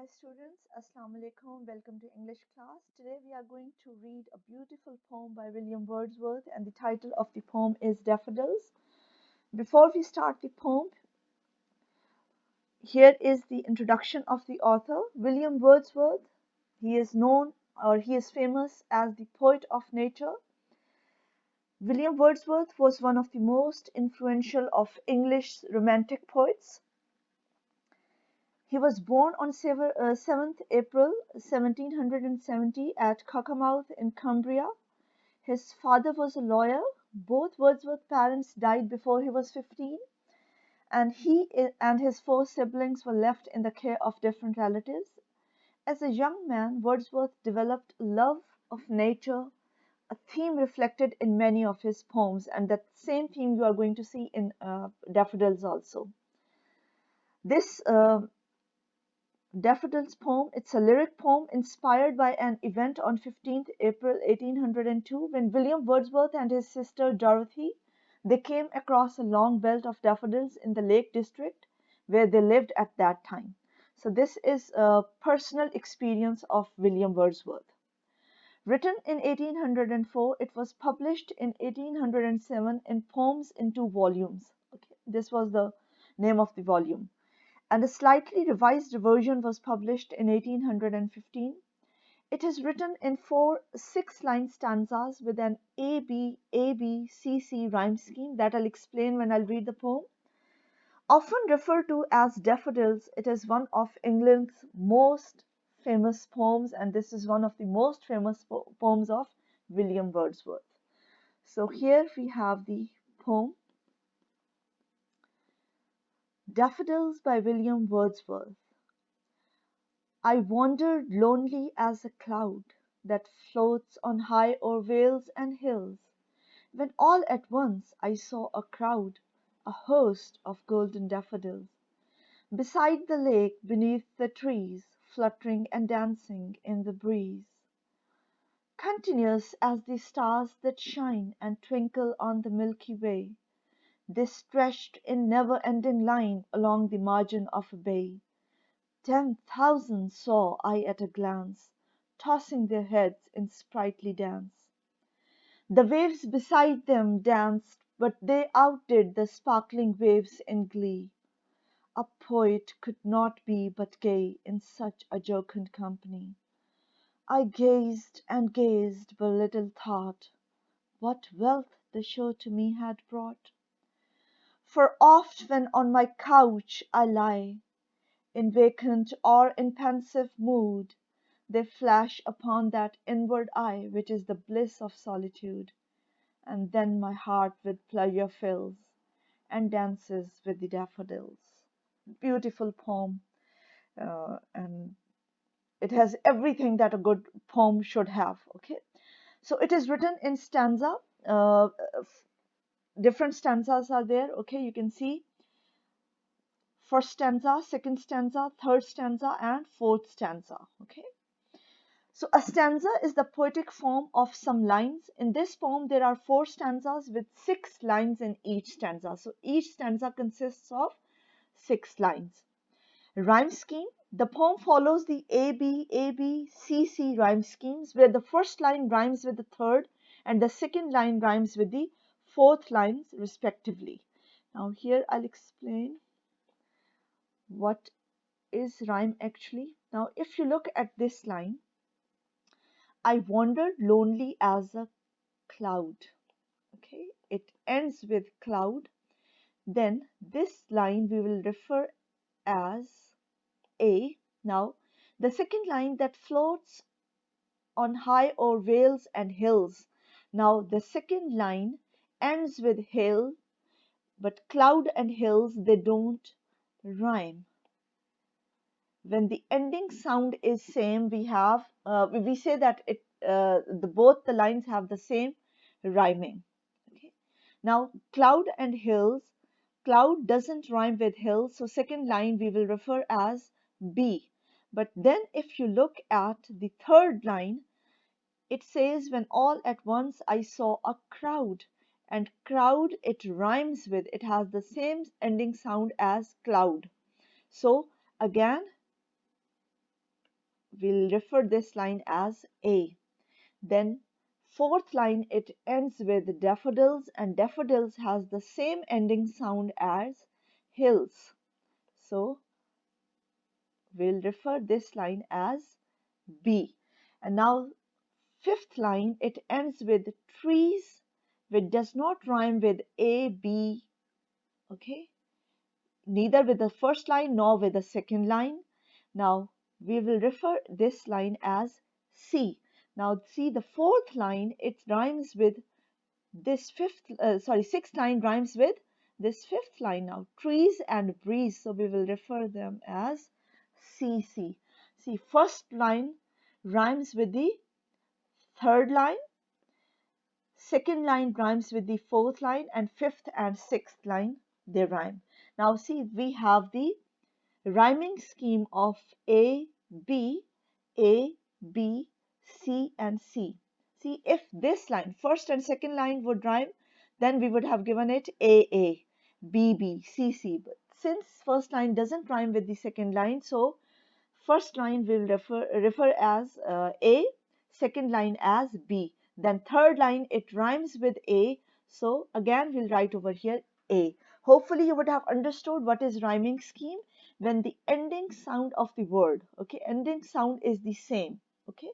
Hi students, Assalamu alaikum. Welcome to English class. Today we are going to read a beautiful poem by William Wordsworth, and the title of the poem is Daffodils. Before we start the poem, here is the introduction of the author. William Wordsworth, he is known or he is famous as the poet of nature. William Wordsworth was one of the most influential of English romantic poets. He was born on 7th April 1770 at Cockermouth in Cumbria. His father was a lawyer. Both Wordsworth's parents died before he was 15, and he and his four siblings were left in the care of different relatives. As a young man, Wordsworth developed a love of nature, a theme reflected in many of his poems, and that same theme you are going to see in Daffodils also. This Daffodils poem, it's a lyric poem inspired by an event on 15th April 1802 when William Wordsworth and his sister Dorothy they came across a long belt of daffodils in the Lake District where they lived at that time. So this is a personal experience of William Wordsworth. Written in 1804, it was published in 1807 in Poems in Two Volumes. Okay, this was the name of the volume, and a slightly revised version was published in 1815. It is written in four 6-line stanzas with an A-B-C-C rhyme scheme that I'll explain when I'll read the poem. Often referred to as Daffodils, it is one of England's most famous poems, and this is one of the most famous poems of William Wordsworth. So here we have the poem Daffodils by William Wordsworth. I wandered lonely as a cloud that floats on high o'er vales and hills, when all at once I saw a crowd, a host of golden daffodils, beside the lake beneath the trees, fluttering and dancing in the breeze. Continuous as the stars that shine and twinkle on the Milky Way, they stretched in never-ending line along the margin of a bay. 10,000 saw I at a glance, tossing their heads in sprightly dance. The waves beside them danced, but they outdid the sparkling waves in glee. A poet could not be but gay in such a jocund company. I gazed and gazed, but little thought what wealth the show to me had brought. For oft when on my couch I lie, in vacant or in pensive mood, they flash upon that inward eye which is the bliss of solitude, and then my heart with pleasure fills, and dances with the daffodils. Beautiful poem, and it has everything that a good poem should have. Okay, so it is written in stanza. Different stanzas are there. Okay, you can see first stanza, second stanza, third stanza, and fourth stanza. Okay. So a stanza is the poetic form of some lines. In this poem, there are four stanzas with 6 lines in each stanza. So each stanza consists of 6 lines. Rhyme scheme. The poem follows the A-B-C-C rhyme schemes, where the first line rhymes with the third and the second line rhymes with the fourth lines, respectively. Now here I'll explain what is rhyme actually. Now if you look at this line, I wandered lonely as a cloud. Okay, it ends with cloud. Then this line we will refer as A. Now the second line that floats on high o'er vales and hills. Now the second line ends with hill, but cloud and hills they don't rhyme. When the ending sound is same, we say that both the lines have the same rhyming. Okay. Now cloud and hills, cloud doesn't rhyme with hill, so second line we will refer as B. But then if you look at the third line, it says when all at once I saw a crowd, and crowd it rhymes with, it has the same ending sound as cloud. So again we'll refer this line as A. Then fourth line, it ends with daffodils, and daffodils has the same ending sound as hills. So we'll refer this line as B. And now fifth line, it ends with trees, which does not rhyme with A, B, okay? Neither with the first line nor with the second line. Now we will refer this line as C. Now see the fourth line, it rhymes with this sixth line rhymes with this fifth line now, trees and breeze. So we will refer them as CC. See, first line rhymes with the third line, second line rhymes with the fourth line, and fifth and sixth line they rhyme. Now see, we have the rhyming scheme of A, B, A, B, C, and C. See, if this line, first and second line would rhyme, then we would have given it AA, BB, CC. But since first line doesn't rhyme with the second line, so first line will refer as A, second line as B. Then third line, it rhymes with A. So again, we'll write over here A. Hopefully you would have understood what is rhyming scheme when the ending sound of the word, okay, ending sound is the same, okay.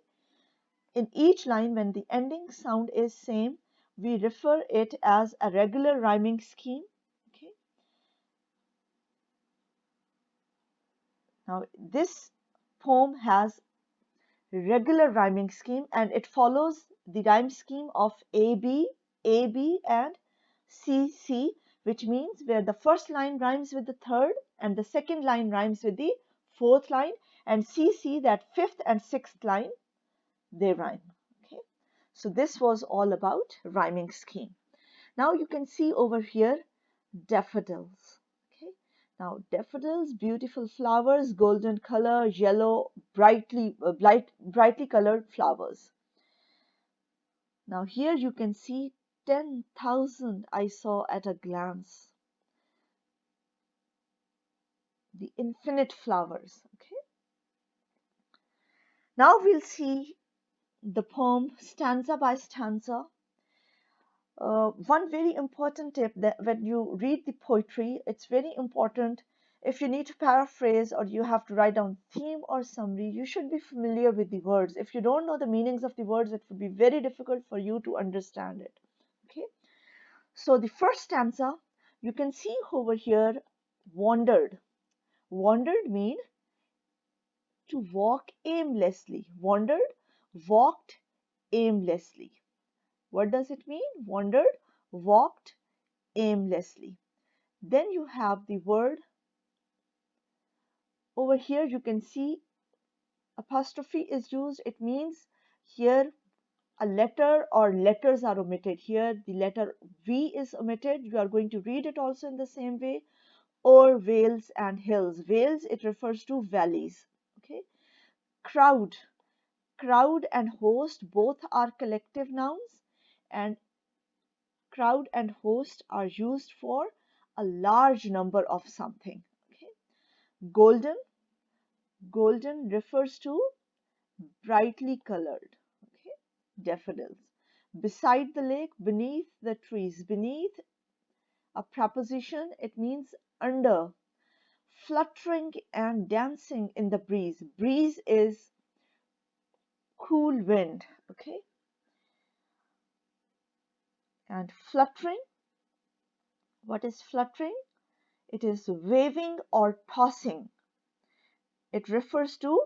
In each line, when the ending sound is same, we refer it as a regular rhyming scheme, okay. Now this poem has regular rhyming scheme, and it follows the rhyme scheme of AB, AB, and CC, which means where the first line rhymes with the third and the second line rhymes with the fourth line, and CC, that fifth and sixth line, they rhyme. Okay, so this was all about rhyming scheme. Now you can see over here daffodils. Okay, now daffodils, beautiful flowers, golden color, yellow, brightly colored flowers. Now here you can see 10,000 I saw at a glance. The infinite flowers. Okay. Now we'll see the poem stanza by stanza. One very important tip, that when you read the poetry, it's very important, if you need to paraphrase or you have to write down theme or summary, you should be familiar with the words. If you don't know the meanings of the words, it would be very difficult for you to understand it. Okay. So the first stanza, you can see over here, wandered. Wandered mean to walk aimlessly. Wandered, walked aimlessly. What does it mean? Wandered, walked aimlessly. Then you have the word over here, you can see apostrophe is used. It means here a letter or letters are omitted. Here the letter V is omitted. You are going to read it also in the same way. Or vales and hills. Vales, it refers to valleys. Okay. Crowd. Crowd and host both are collective nouns, and crowd and host are used for a large number of something. Okay. Golden. Golden refers to brightly colored. Okay. Daffodils. Beside the lake, beneath the trees. Beneath, a preposition, it means under. Fluttering and dancing in the breeze. Breeze is cool wind. Okay. And fluttering, what is fluttering? It is waving or tossing. It refers to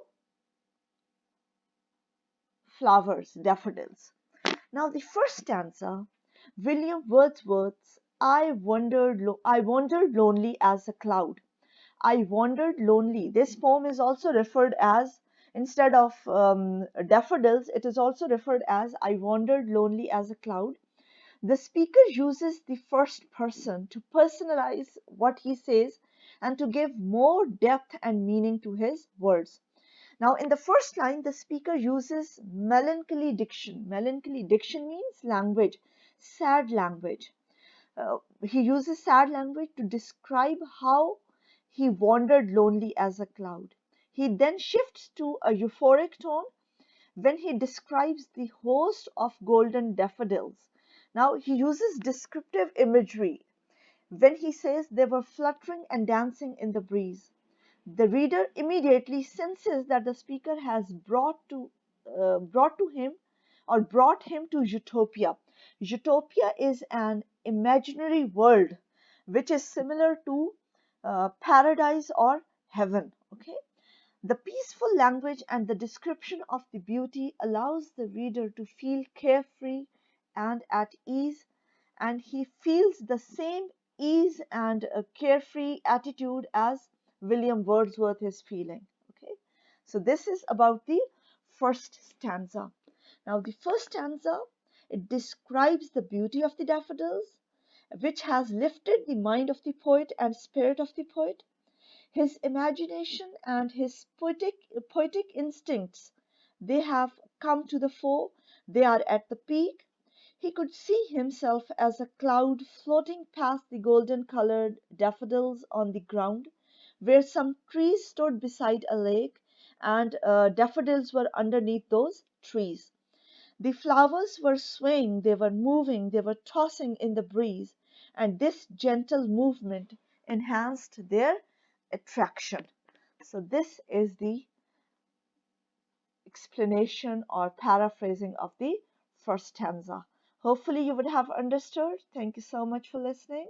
flowers, daffodils. Now the first stanza, William Wordsworth's I wandered lonely as a cloud. I wandered lonely. This poem is also referred as, instead of daffodils, it is also referred as I wandered lonely as a cloud. The speaker uses the first person to personalize what he says and to give more depth and meaning to his words. Now, in the first line, the speaker uses melancholy diction. Melancholy diction means language, sad language. He uses sad language to describe how he wandered lonely as a cloud. He then shifts to a euphoric tone when he describes the host of golden daffodils. Now he uses descriptive imagery when he says they were fluttering and dancing in the breeze. The reader immediately senses that the speaker has brought to him or brought him to utopia. Utopia is an imaginary world which is similar to paradise or heaven. Okay, the peaceful language and the description of the beauty allows the reader to feel carefree and at ease, and he feels the same ease and carefree attitude as William Wordsworth is feeling. Okay, so this is about the first stanza. Now, the first stanza, it describes the beauty of the daffodils, which has lifted the mind of the poet and spirit of the poet. His imagination and his poetic instincts, they have come to the fore, they are at the peak. He could see himself as a cloud floating past the golden colored daffodils on the ground, where some trees stood beside a lake, and daffodils were underneath those trees. The flowers were swaying, they were moving, they were tossing in the breeze, and this gentle movement enhanced their attraction. So, this is the explanation or paraphrasing of the first stanza. Hopefully, you would have understood. Thank you so much for listening.